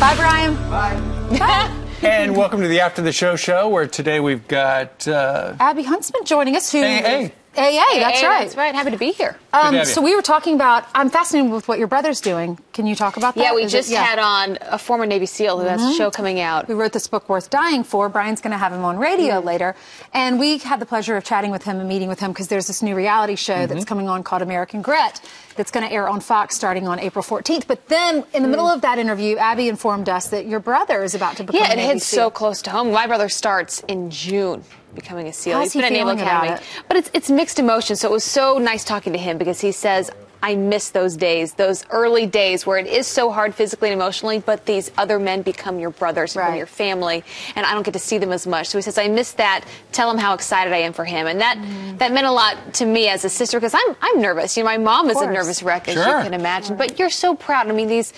Bye, Brian. Bye. And welcome to the After the Show, where today we've got Abby Huntsman joining us. AA. That's right. That's right. Happy to be here. So we were talking about, I'm fascinated with what your brother's doing. Can you talk about that? Yeah, we just had on a former Navy SEAL who has a show coming out. We wrote this book, Worth Dying For. Brian's going to have him on radio later. And we had the pleasure of chatting with him and meeting with him because there's this new reality show that's coming on called American Grit that's going to air on Fox starting on April 14th. But then in the middle of that interview, Abby informed us that your brother is about to become a Navy it hits SEAL. so close to home. My brother starts in June. Becoming a SEAL. How's He's he been at Naval feeling about Academy. it? But it's mixed emotions. So it was so nice talking to him because he says, I miss those days, those early days where it is so hard physically and emotionally, but these other men become your brothers, become your family, and I don't get to see them as much. So he says, I miss that. Tell him how excited I am for him. And that meant a lot to me as a sister because I'm nervous. You know, my mom is a nervous wreck, as you can imagine. But you're so proud. I mean, these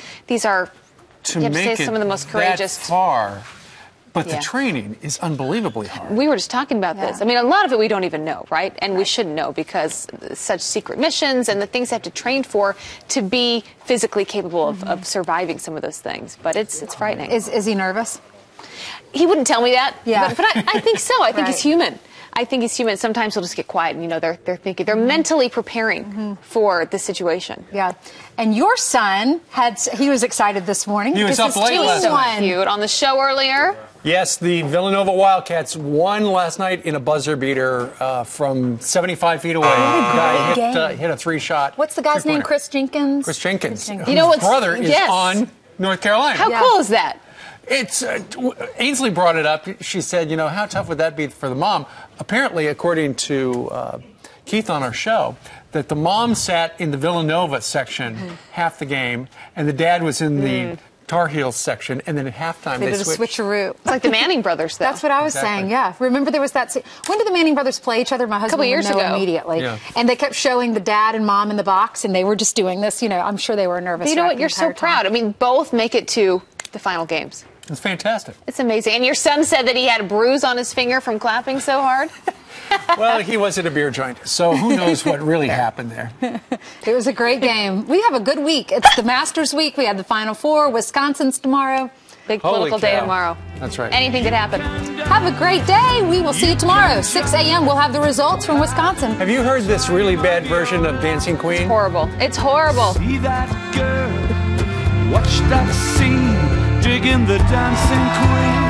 are, to you have to make say, some of the most courageous. That far. But the training is unbelievably hard. We were just talking about this. I mean, a lot of it we don't even know, right? And we shouldn't know because such secret missions and the things they have to train for to be physically capable of surviving some of those things. But it's frightening. Is he nervous? He wouldn't tell me that. Yeah. But I think so. I think he's human. I think he's human. Sometimes he'll just get quiet and, you know, they're thinking, they're mentally preparing for the situation. Yeah. And your son he was excited this morning. He was up late last night. Cute. On the show earlier. Yes, the Villanova Wildcats won last night in a buzzer beater from 75 feet away. Guy hit a three-shot. What's the guy's name? Chris Jenkins? Chris Jenkins. You know what's, His brother is on North Carolina. How cool is that? It's Ainsley brought it up. She said, you know, how tough would that be for the mom? Apparently, according to Keith on our show, that the mom sat in the Villanova section half the game, and the dad was in the Tar Heels section, and then at halftime they did a switcheroo. It's like the Manning brothers, though. That's what I was saying, yeah. Remember there was that scene. When did the Manning brothers play each other? My husband would know immediately. Yeah. And they kept showing the dad and mom in the box, and they were just doing this. You know, I'm sure they were nervous. But you know what? You're so proud. I mean, both make it to the final games. It's fantastic. It's amazing. And your son said that he had a bruise on his finger from clapping so hard. Well, he was at a beer joint, so who knows what really happened there. It was a great game. We have a good week. It's the Masters week. We had the Final Four. Wisconsin's tomorrow. Big political day tomorrow. That's right. Anything could happen. Have a great day. We will see you tomorrow. 6 a.m. We'll have the results from Wisconsin. Have you heard this really bad version of Dancing Queen? It's horrible. It's horrible. See that girl, watch that scene, digging the Dancing Queen.